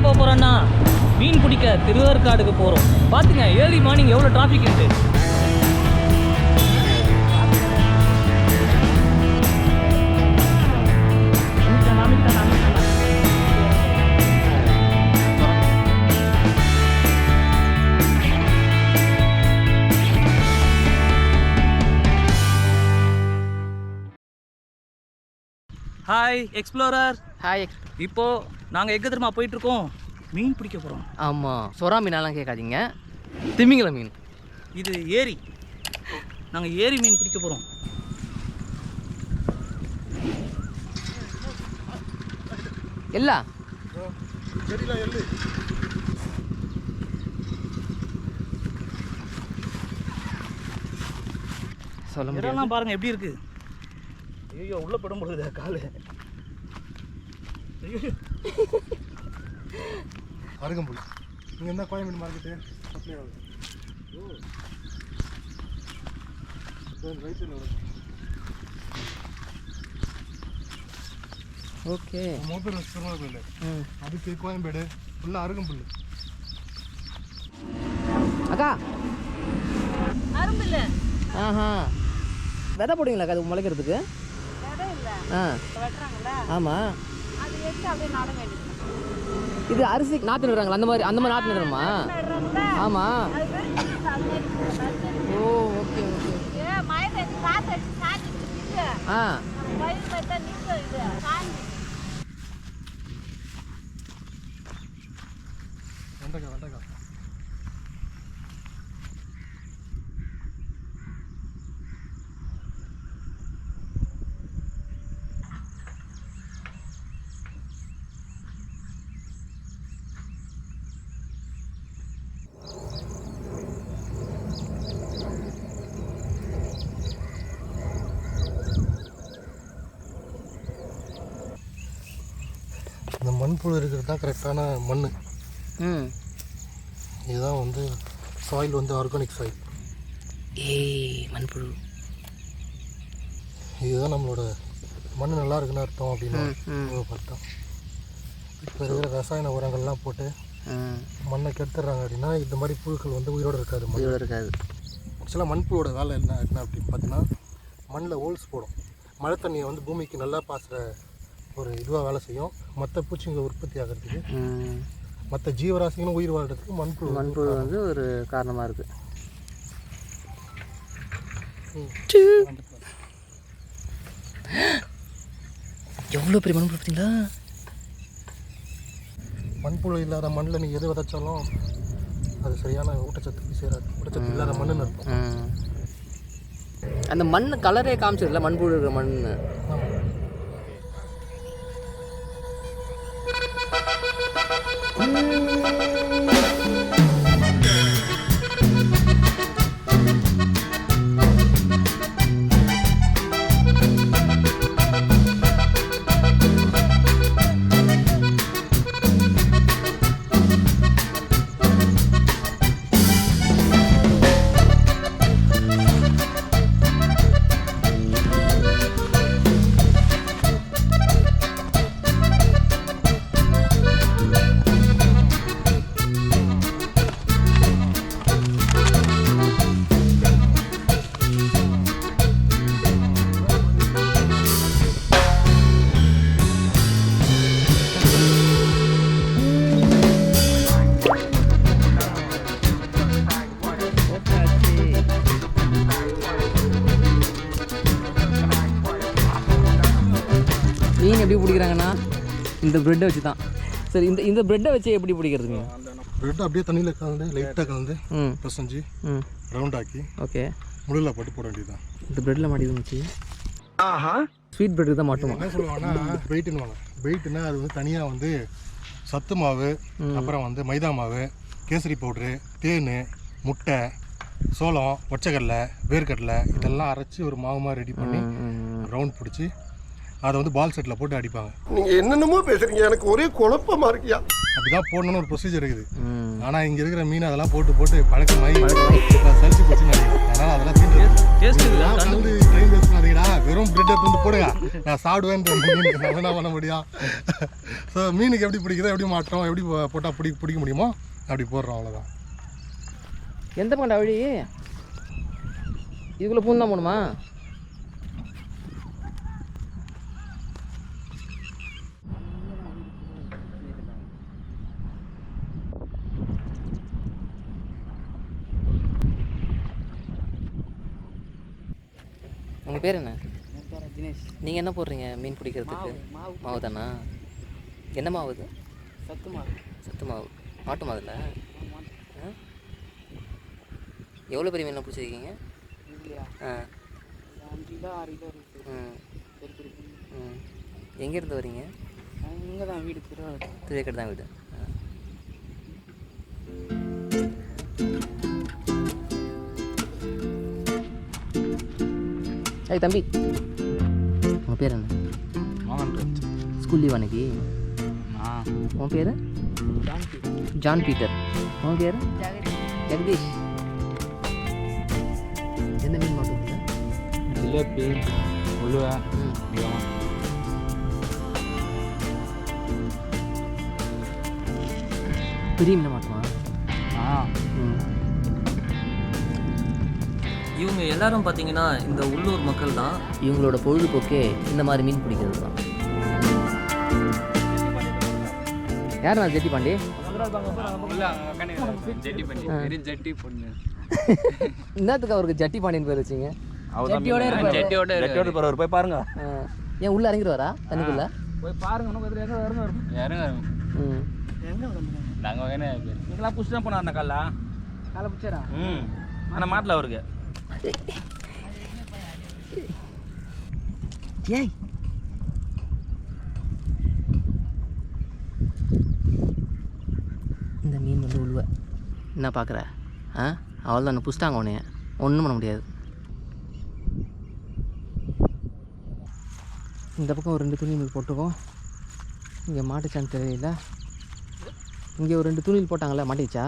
போக போகிறோன்னா மீன் பிடிக்க திருவேற்காடுக்கு போகிறோம். பார்த்துங்க ஏர்லி மார்னிங் எவ்வளோ டிராஃபிக் இருக்குது. Hi explorer. ஹாய். இப்போது நாங்கள் எங்கே தெரியுமா போயிட்டுருக்கோம்? மீன் பிடிக்க போகிறோம். ஆமாம், சொரா மீனெல்லாம் கேட்காதீங்க, திமிங்கல மீன். இது ஏரி. நாங்கள் ஏரி மீன் பிடிக்க போகிறோம். எல்லா சொல்ல முடியாது. இடம்லாம் பாருங்கள் எப்படி இருக்குது. ஐயோ உள்ளே படம் போடுது காலு. அருகம்புல் நீங்கள் என்ன கோயம்பேடு மார்க்கெட்டு சப்ளை ஆகுது. ஓகே, மோப்பர் பெருமாள் கோயில் அதுக்கு கோயம்பேடு ஃபுல்லாக அருகம்புல். அக்கா அரும்பில்ல. ஆஹா, விதை போடுவீங்களா அது முளைக்கிறதுக்கு? ஆ ஆமாம். இது அரிசி நாற்று நடுறாங்களா? அந்த மாதிரி நாற்று நடுறோமா? ஆமாம். ஓ ஓகே ஓகே. ஆ வெண்டைக்காய் வெண்டைக்காய் இந்த மண்புழு இருக்கிறது தான் கரெக்டான மண். இதுதான் வந்து சாயில் வந்து ஆர்கானிக் சாயில். மண்புழு இதுதான் நம்மளோட மண் நல்லா இருக்குன்னு அர்த்தம் அப்படின்னு பார்த்தோம். இப்போ இருக்கிற ரசாயன உரங்கள்லாம் போட்டு மண்ணை கெடுத்துடுறாங்க. அப்படின்னா இந்த மாதிரி புழுக்கள் வந்து உயிரோடு இருக்காது. உயிரோடு இருக்காது. ஆக்சுவலாக மண்புழோட வேலை என்ன அப்படின்னு பார்த்தீங்கன்னா மண்ணில் ஹோல்ஸ் போடும். மழை தண்ணியை வந்து பூமிக்கு நல்லா பாசுகிற ஒரு இதுவாக வேலை செய்யும். மற்ற பூச்சிங்களை உற்பத்தி ஆகிறதுக்கு, மற்ற ஜீவராசிகளும் உயிர் வாழ்கிறதுக்கு மண்புழு வந்து ஒரு காரணமாக இருக்குது. எவ்வளோ பெரிய மண்புழு பார்த்தீங்களா? மண்புழு இல்லாத மண்ணில் நீ எது விதைச்சாலும் அது சரியான ஊட்டச்சத்து சேராது. ஊட்டச்சத்து இல்லாத மண்ணுன்னு இருக்கும். அந்த மண் கலரே காமிச்சதில்ல மண்புழு இருக்கிற மண். மீன் எப்படி பிடிக்கிறாங்கன்னா இந்த ப்ரெட்டை வச்சு தான். சரி, இந்த ப்ரெட்டை வச்சு எப்படி பிடிக்கிறதுங்க? ப்ரெட்டை அப்படியே தண்ணியில் கலந்து லைட்டாக கலந்து பசஞ்சு ரவுண்ட் ஆக்கி ஓகே முழுல போட்டு போட வேண்டியதுதான். இந்த ப்ரெட்டில் மாட்டிதான் வச்சு ஸ்வீட் ப்ரெட்டு தான் மாட்டுமா? என்ன சொல்லுவாங்கன்னா வெயிட்டுன்னு. வெயிட்டுன்னா அது வந்து தனியாக வந்து சத்து மாவு, அப்புறம் வந்து மைதா மாவு, கேசரி பவுட்ரு, தேன், முட்டை, சோளம், ஒச்சக்கடலை, வேர்க்கடலை இதெல்லாம் அரைச்சி ஒரு மாவு மாதிரி ரெடி பண்ணி ரவுண்ட் பிடிச்சி அதை வந்து பால் செட்டில் போட்டு அடிப்பாங்க. நீங்கள் என்னென்னமோ பேசுகிறீங்க, எனக்கு ஒரே குழப்பமாக இருக்கியா. அப்படி தான் போடணும்னு ஒரு ப்ரொசீஜர் இருக்குது. ஆனால் இங்கே இருக்கிற மீன் அதெல்லாம் போட்டு பழக்கமாகி இப்போ சலிச்சு போச்சுன்னு நினைக்கிறேன். அதனால் அதெல்லாம் தீண்டு ட்ரெயின் வேஸ்ட் பண்ணாதீங்கடா, வெறும் பிரெட் எடுத்து போடுங்க, நான் சாப்பிடுவேன். நான் என்ன பண்ண முடியும்? ஸோ மீனுக்கு எப்படி பிடிக்குதோ, எப்படி மாட்டோம், எப்படி போட்டால் பிடிக்க முடியுமோ அப்படி போடுறோம், அவ்வளோதான். எந்த பக்கம்டா வழி? இதுக்குள்ளே பூந்து தான் போகணுமா? உங்கள் பேர் என்ன? தினேஷ். நீங்கள் என்ன போடுறீங்க மீன் பிடிக்கிறதுக்கு? மாவு தானா? என்ன மாவு இது? சத்து மாவு. சத்து மாவு. மாட்டு மாவு இல்லை? எவ்வளோ பெரிய மீன்லாம் பிடிச்சிருக்கீங்க? இல்லையா? 5 கிலோ 6 கிலோ இருக்குது. எங்கேருந்து வரீங்க? இங்கே தான் வீடு, திருவேக்கடை தான் வீடு. ஏய் தம்பி, உங்கள் பேர் என்ன? மோகன்ராஜ். ஸ்கூல் லீவ் அன்னைக்கு? உன் பேர்? John Peter. உன் பேர்? ஜெகதீஷ். என்ன மீன் மாட்டோம்? ஜிலேபி, உழுவை. பெரிய மீன் மாட்டோமா? இவங்க எல்லாரும் பார்த்தீங்கன்னா இந்த உள்ளூர் மக்கள் தான். இவங்களோட பொழுதுபோக்கே இந்த மாதிரி மீன் பிடிக்கிறது தான். யார் நான் ஜெட்டி பாண்டி? என்னத்துக்கு அவருக்கு ஜட்டி பாண்டியன் பேர் வச்சிங்க? ஜெட்டியோட போய் பாருங்க. ஏன் உள்ள இறங்கிடுவாரா தண்ணிக்குள்ள? போய் பாருங்க. நீங்களா புடிச்சு தான் போனா அந்த காலை பிடிச்சாரா? ஆனால் மாட்டில் அவருக்கு. ஏய் இந்த மீன் வந்து உழுவ என்ன பார்க்குற? அவள் தான் புஷ்டாங்க உன்னைய, ஒன்றும் பண்ண முடியாது. இந்த பக்கம் ஒரு 2 துணிமீன் போட்டுக்கோ. இங்கே மாட்டுச்சான்னு தெரியல. இங்கே ஒரு 2 துணியில் போட்டாங்களே, மாட்டிச்சா?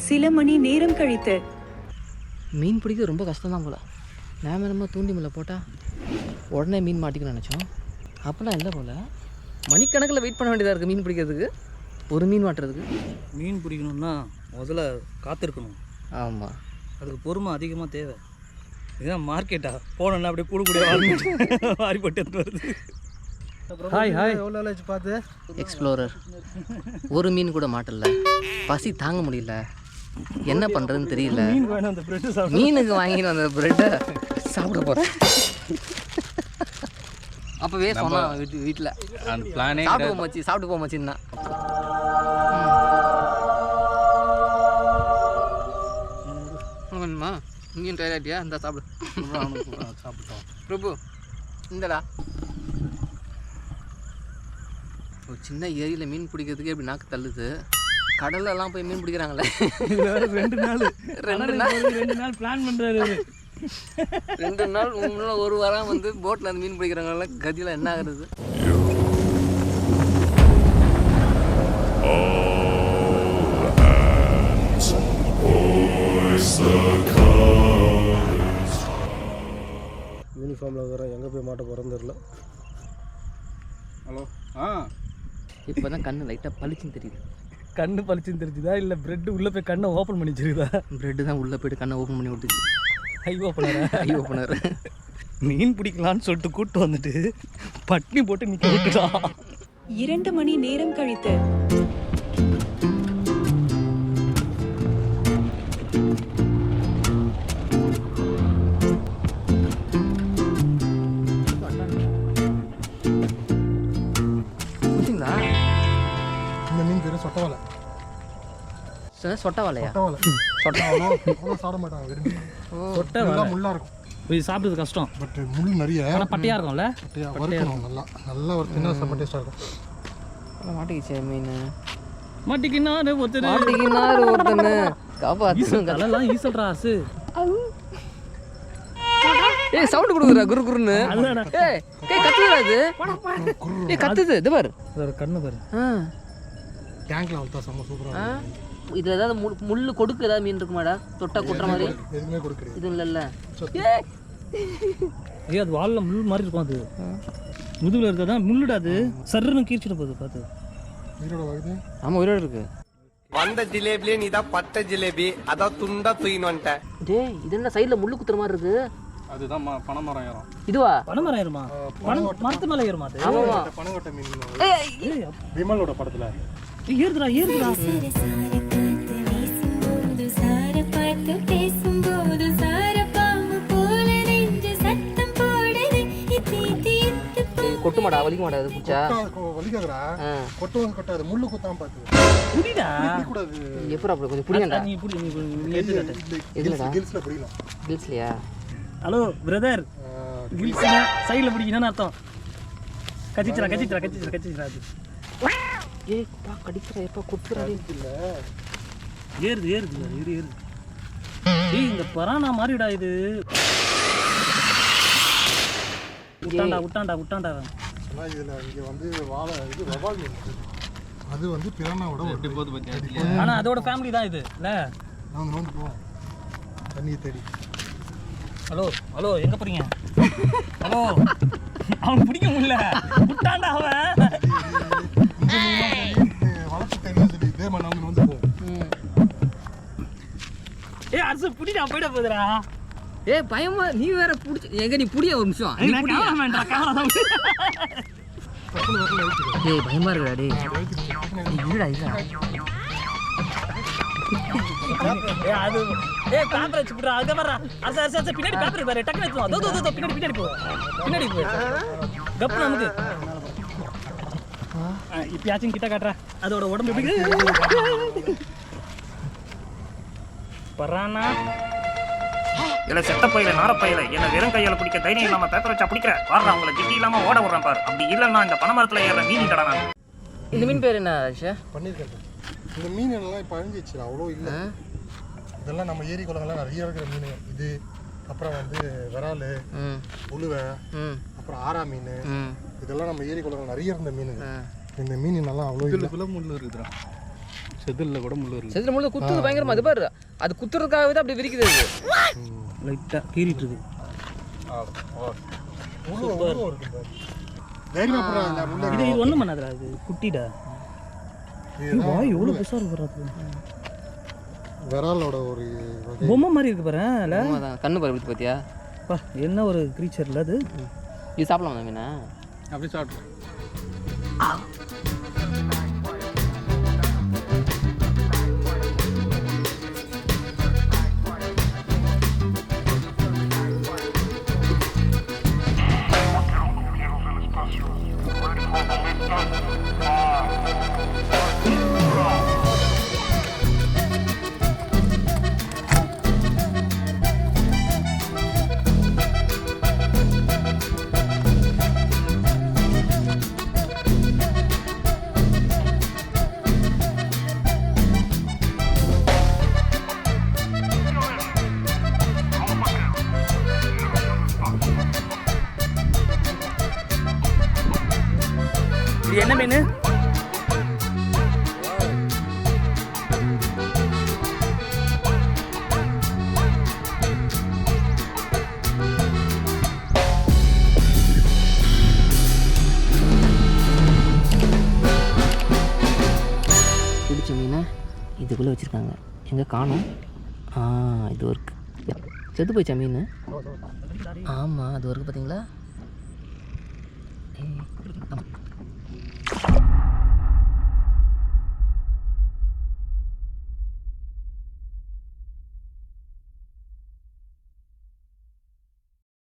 சில மணி நேரம் கழித்து மீன் பிடிக்கிறது ரொம்ப கஷ்டம்தான் போல். நம்ம தூண்டி மேலே போட்டால் உடனே மீன் மாட்டிக்கணும்னு நினச்சோம். அப்போலாம் இல்லை போல். மணிக்கணக்கில் வெயிட் பண்ண வேண்டியதாக இருக்குது மீன் பிடிக்கிறதுக்கு, ஒரு மீன் மாட்டுறதுக்கு. மீன் பிடிக்கணும்னா முதல்ல காத்திருக்கணும். ஆமாம், அதுக்கு பொறுமை அதிகமாக தேவை. இதுதான் மார்க்கெட்டா போனோன்னா அப்படியே கூட மாறிப்பட்டு வருது. ஹாய் எவ்வளோ வச்சு பார்த்து எக்ஸ்ப்ளோரர். ஒரு மீன் கூட மாட்டல, பசி தாங்க முடியல, என்ன பண்ணுறதுன்னு தெரியல. மீனுக்கு வாங்கிட்டு வந்த ப்ரெட்டை சாப்பிட போகிறேன். அப்போவே சொன்னான் வீட்டில் அந்த பிளானே சாப்பிட்டு போமாச்சின்னா. வேணுமா? இங்கேயும் டயர்டாட்டியா? இந்த சாப்பிட்டோம் பிரபு. இந்தடா ஒரு சின்ன ஏரியில் மீன் பிடிக்கிறதுக்கு எப்படி நாக்கு தள்ளுது. கடல்லலாம் போய் மீன் பிடிக்கிறாங்களே. 2 நாள் 2 நாள் பிளான் பண்ணுறாரு. 2 நாள் 3 நாள் 1 வாரம் வந்து போட்டில் வந்து மீன் பிடிக்கிறாங்கள. கதியில் என்ன ஆகுறது? யூனிஃபார்மில் இருக்கிற எங்கே போய் மாட்ட போகிறோன்னு தெரியல. ஹலோ. இப்போ தான் கண்ணு லைட்டாக பளிச்சுன்னு தெரியுது. கண்ணு பளிச்சுன்னு தெரிஞ்சுதா இல்லை பிரெட்டு உள்ளே போய் கண்ணை ஓப்பன் பண்ணி வச்சிருக்குதா? ப்ரெட்டு தான் உள்ளே போய்ட்டு கண்ணை ஓப்பன் பண்ணி விட்டுச்சு. ஐ ஓப்பனர் மீன் பிடிக்கலான்னு சொல்லிட்டு கூப்பிட்டு வந்துட்டு பட்னி போட்டு நிற்க விட்டுட்டான். 2 மணி நேரம் கழித்து பிடிச்சிங்களா? இந்த மீன் பேர் சொட்டவலை. சொட்டை வலையா? சொட்டவலை சாப்பிட மாட்டாங்க. விரும்பி சொட்டை முள்ளாக இருக்கும். இது சாப்பிட்றது கஷ்டம். பட் முள் நிறைய. ஆனால் பட்டையாக இருக்கும்ல? வறுக்கணும் நல்லா ஒரு சின்ன செம்ம டேஸ்ட்டாக இருக்கும். மாட்டிக்கிச்சே மீன். மாட்டிக்கினாரு ஒருத்தர். ஒருத்தன்னு காப்பாற்றுங்க. அதெல்லாம் ஈசல்ரா ஆசு. ஏய் சவுண்ட் கொடுக்குறா குரு குருன்னு. ஏய் கத்துதுடா இது. ஏய் கத்துது. இது பாரு. அதோட கண்ணு பாரு. டேங்க்ல வளர்த்தா செம்ம சூப்பராக இதில் ஏதாவது முள் கொடுக்கு ஏதாவது மீன் இருக்குமாடா தொட்டா கொட்டுற மாதிரி எதுவுமே கொடுக்குறது இதுவும் இல்லைல்ல ஐயோ அது வாலில் முள் மாதிரி இருக்கும் அது முதுகில் இருக்கிறது தான் முள்ளுடா அது சர்ன்னு கீழ்ச்சிட போகுது பார்த்து உயிரோட வருது ஆமாம் உயிரோடு இருக்கு வந்த ஜிலேபிலே நீ தான் பட்ட ஜிலேபி அதான் துண்டா தூக்கின்னு வந்துட்டேன். டேய் இது என்ன சைடில் முள்ளு குத்துற மாதிரி இருக்கு அதுதான் பனைமரம் ஏறும். இதுவா பனைமரம் ஏறுமா மரத்து மேலே ஏறுமா அது ஆமாமா பனங்கொட்டை மீன் விமலோட படத்துல ஏறுதுடா ஏறுதுடா கொட்டுமாடா வலிக்க மாட்டா அது பிடிச்சா வலிக்காதுடா கொட்டுவது கொட்டாது முள்ளு குத்தாம பார்த்து புடிடா கூடாது எப்படி அப்படி கொஞ்சம் பிடிங்கடா நீ புடி நீ எடுத்துட்ட எதுலடா கில்ஸ்ல பிடிக்கலாம் கில்ஸ்லையா ஹலோ பிரதர் கில்ஸ் சைடில் பிடிக்கணும்னு அர்த்தம் கச்சிச்சிரா அது ஏய் பா கடிக்கிற எப்போ குத்துறாடி ஏறுது ஏய் இந்த பரானா மாதிரிடா இது விட்டாண்டா ஆனா இதுல இங்க வந்து வாழை இது வவால் மீன் அது வந்து பிரானாவோட ஒரு போது பத்தியா ஆனா அதோட ஃபேமிலி தான் இது இல்ல நான் நோந்து போவோம் தண்ணியை தேடி ஹலோ எங்க போறீங்க ஹலோ அவன் பிடிக்க முடியல விட்டாண்டா அவன் வளர்த்து தெரியும் சொல்லி இதே மாதிரி நாங்கள் வந்து போவோம் ஏய் அரசு பிடிடா போயிட போகுதுடா ஏய் பயமா நீ வேற புடிச்சு எங்க நீ புடிய ஒரு நிமிஷம் நீ புடி ஏய் பயமா இருக்குடா டேய் இல்லடா ஏய் அது ஏய் பேப்பர் வச்சு புடுறா அங்க வர அரசு பின்னாடி பேப்பர் பாரு டக்கு வெச்சு அதோ பின்னாடி போ கப் நமக்கு இப்பயாச்சும் கிட்ட காட்றா அதோட உடம்பு எப்படி பரானா இல்லை செத்த பையில நார பையில என்ன வெறும் கையால பிடிக்க தைரியம் இல்லாம பேப்பர் வச்சா பிடிக்கிற பாரு அவங்களை கிட்டி இல்லாம ஓட விடுறேன் பாரு அப்படி இல்லைன்னா இந்த பனைமரத்துல ஏற மீன் கடை நான் இந்த மீன் பேர் என்ன ஆஷா பண்ணியிருக்கேன் இந்த மீன் எல்லாம் இப்போ அழிஞ்சிச்சு அவ்வளோ இல்லை இதெல்லாம் நம்ம ஏரி குளங்கள்லாம் நிறைய இருக்கிற மீன் இது அப்புறம் வந்து விரால் உழுவை அப்புறம் ஆரா மீன் இதெல்லாம் நம்ம ஏரி குளங்கள் நிறைய இருந்த மீன் இந்த மீன் நல்லா அவ்வளோ இல்லை முள்ளு இருக்குதுடா செதிலில் கூட முள்ளு இருக்குது செதில் முள்ளு குத்துறது பயங்கரமா அது பாரு அது குத்துறதுக்காகவே தான் அப்படி விரிக்குது அது லைட்டாக கீறிட்டு இருக்கு இது ஒன்றும் பண்ணாதுடா அது குட்டிடா வாய் எவ்வளோ பெருசாக இருக்கு பாரு விராலோட ஒரு பொம்மை மாதிரி இருக்கு பாரு கண்ணு பாரு பார்த்தியா பா என்ன ஒரு க்ரீச்சர்ல அது இது சாப்பிடலாமா மீனா அப்படியே சாப்பிட்டு இது என்ன மீன் பிடிச்ச மீனை இதுக்குள்ளே வச்சுருக்காங்க எங்கே காணும் இது ஒர்க்கு செத்து போயிச்சா மீன் ஆமாம் அது ஒர்க்கு பார்த்தீங்களா